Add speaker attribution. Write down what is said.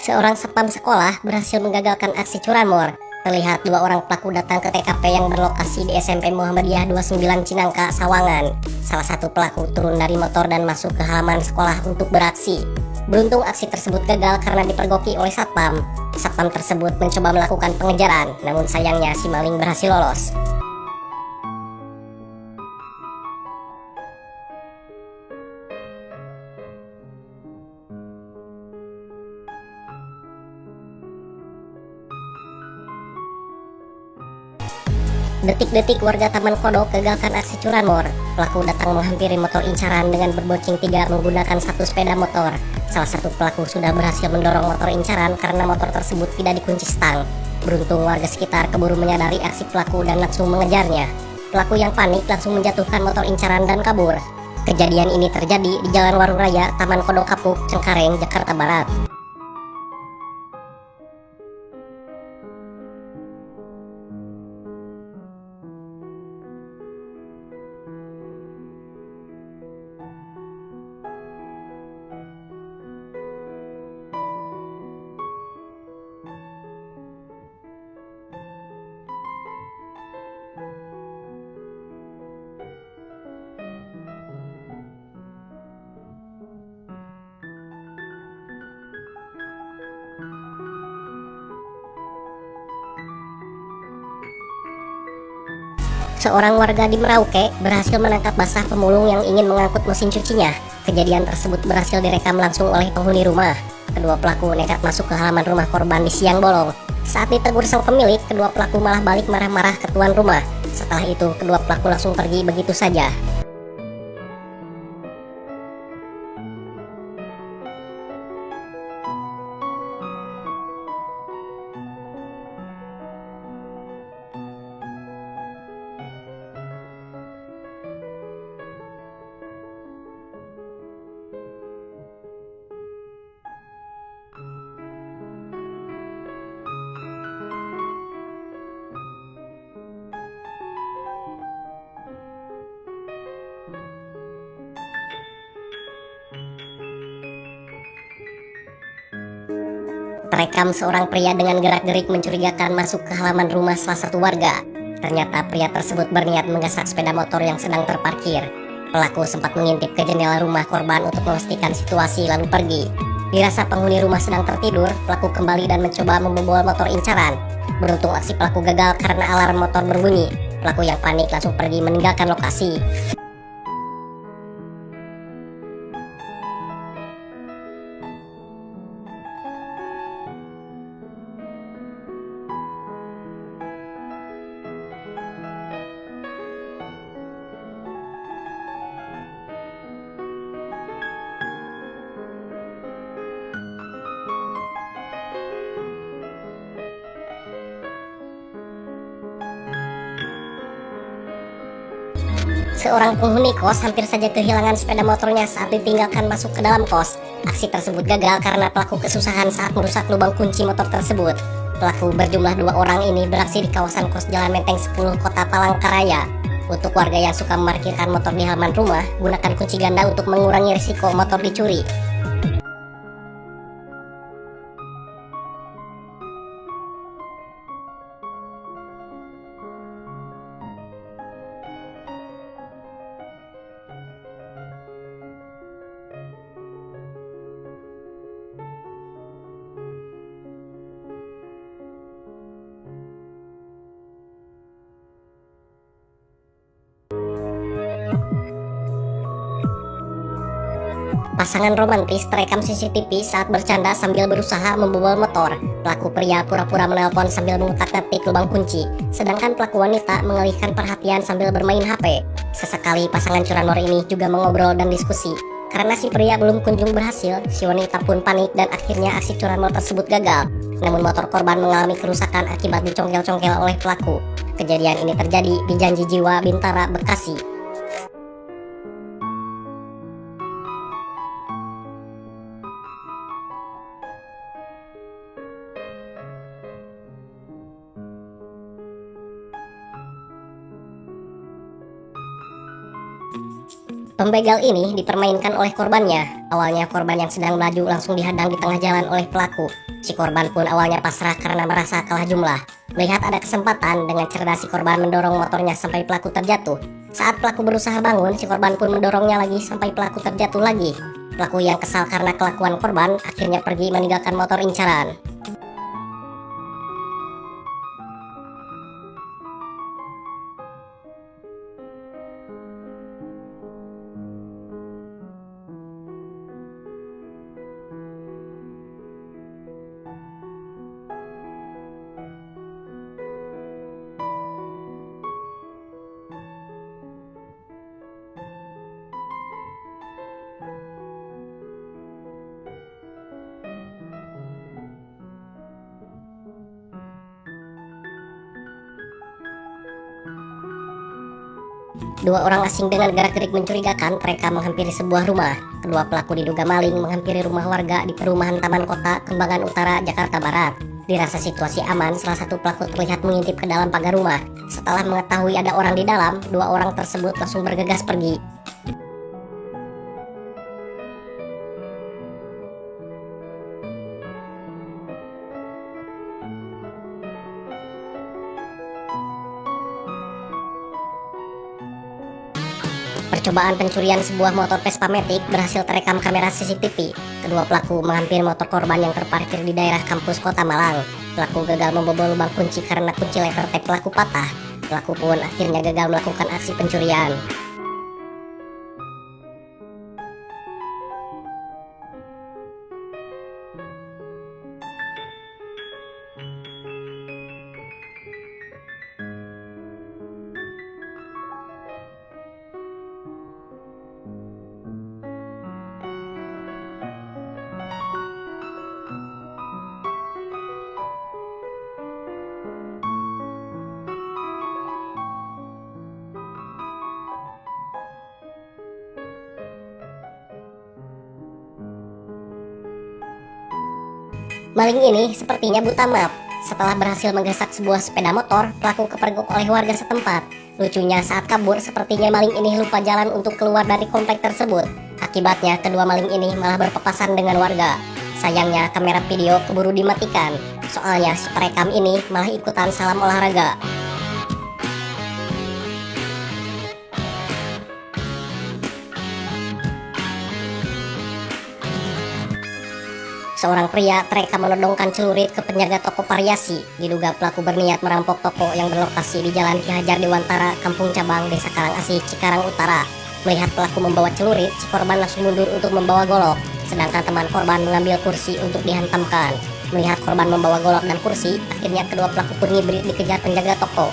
Speaker 1: Seorang satpam sekolah berhasil menggagalkan aksi curanmor. Terlihat dua orang pelaku datang ke TKP yang berlokasi di SMP Muhammadiyah 29 Cinangka, Sawangan. Salah satu pelaku turun dari motor dan masuk ke halaman sekolah untuk beraksi. Beruntung aksi tersebut gagal karena dipergoki oleh satpam. Satpam tersebut mencoba melakukan pengejaran, namun sayangnya si maling berhasil lolos. Detik-detik warga Taman Kodok gagalkan aksi curanmor. Pelaku datang menghampiri motor incaran dengan berboceng 3 menggunakan satu sepeda motor. Salah satu pelaku sudah berhasil mendorong motor incaran karena motor tersebut tidak dikunci stang. Beruntung warga sekitar keburu menyadari aksi pelaku dan langsung mengejarnya. Pelaku yang panik langsung menjatuhkan motor incaran dan kabur. Kejadian ini terjadi di Jalan Warung Raya, Taman Kodok Kapuk, Cengkareng, Jakarta Barat. Seorang warga di Merauke berhasil menangkap basah pemulung yang ingin mengangkut mesin cucinya. Kejadian tersebut berhasil direkam langsung oleh penghuni rumah. Kedua pelaku nekat masuk ke halaman rumah korban di siang bolong. Saat ditegur sang pemilik, kedua pelaku malah balik marah-marah ke tuan rumah. Setelah itu, kedua pelaku langsung pergi begitu saja. Terekam seorang pria dengan gerak-gerik mencurigakan masuk ke halaman rumah salah satu warga. Ternyata pria tersebut berniat menggasak sepeda motor yang sedang terparkir. Pelaku sempat mengintip ke jendela rumah korban untuk memastikan situasi lalu pergi. Dirasa penghuni rumah sedang tertidur, pelaku kembali dan mencoba membobol motor incaran. Beruntung aksi pelaku gagal karena alarm motor berbunyi. Pelaku yang panik langsung pergi meninggalkan lokasi. Seorang penghuni kos hampir saja kehilangan sepeda motornya saat ditinggalkan masuk ke dalam kos. Aksi tersebut gagal karena pelaku kesusahan saat merusak lubang kunci motor tersebut. Pelaku berjumlah 2 orang ini beraksi di kawasan kos Jalan Menteng 10, Kota Palangkaraya. Untuk warga yang suka memarkirkan motor di halaman rumah, gunakan kunci ganda untuk mengurangi risiko motor dicuri. Pasangan romantis terekam CCTV saat bercanda sambil berusaha membobol motor. Pelaku pria pura-pura menelpon sambil mengutak-atik lubang kunci, sedangkan pelaku wanita mengalihkan perhatian sambil bermain HP. Sesekali pasangan curanmor ini juga mengobrol dan diskusi. Karena si pria belum kunjung berhasil, si wanita pun panik dan akhirnya aksi curanmor tersebut gagal. Namun motor korban mengalami kerusakan akibat dicongkel-congkel oleh pelaku. Kejadian ini terjadi di Janji Jiwa, Bintara, Bekasi. Pembegal ini dipermainkan oleh korbannya. Awalnya korban yang sedang melaju langsung dihadang di tengah jalan oleh pelaku. Si korban pun awalnya pasrah karena merasa kalah jumlah. Melihat ada kesempatan, dengan cerdas si korban mendorong motornya sampai pelaku terjatuh. Saat pelaku berusaha bangun, si korban pun mendorongnya lagi sampai pelaku terjatuh lagi. Pelaku yang kesal karena kelakuan korban akhirnya pergi meninggalkan motor incaran. Dua orang asing dengan gerak-gerik mencurigakan terekam menghampiri sebuah rumah. Kedua pelaku diduga maling menghampiri rumah warga di perumahan Taman Kota, Kembangan Utara, Jakarta Barat. Dirasa situasi aman, salah satu pelaku terlihat mengintip ke dalam pagar rumah. Setelah mengetahui ada orang di dalam, dua orang tersebut langsung bergegas pergi. Percobaan pencurian sebuah motor Vespa Matic berhasil terekam kamera CCTV. Kedua pelaku menghampiri motor korban yang terparkir di daerah kampus Kota Malang. Pelaku gagal membobol lubang kunci karena kunci letter tape pelaku patah. Pelaku pun akhirnya gagal melakukan aksi pencurian. Maling ini sepertinya buta map. Setelah berhasil menggasak sebuah sepeda motor, pelaku kepergok oleh warga setempat. Lucunya, saat kabur, sepertinya maling ini lupa jalan untuk keluar dari komplek tersebut. Akibatnya, kedua maling ini malah berpapasan dengan warga. Sayangnya, kamera video keburu dimatikan. Soalnya, si perekam ini malah ikutan salam olahraga. Seorang pria terekam menodongkan celurit ke penjaga toko variasi. Diduga pelaku berniat merampok toko yang berlokasi di Jalan Ki Hajar Dewantara, Kampung Cabang, Desa Karangasih, Cikarang Utara. Melihat pelaku membawa celurit, si korban langsung mundur untuk membawa golok. Sedangkan teman korban mengambil kursi untuk dihantamkan. Melihat korban membawa golok dan kursi, akhirnya kedua pelaku pun ngibrit dikejar penjaga toko.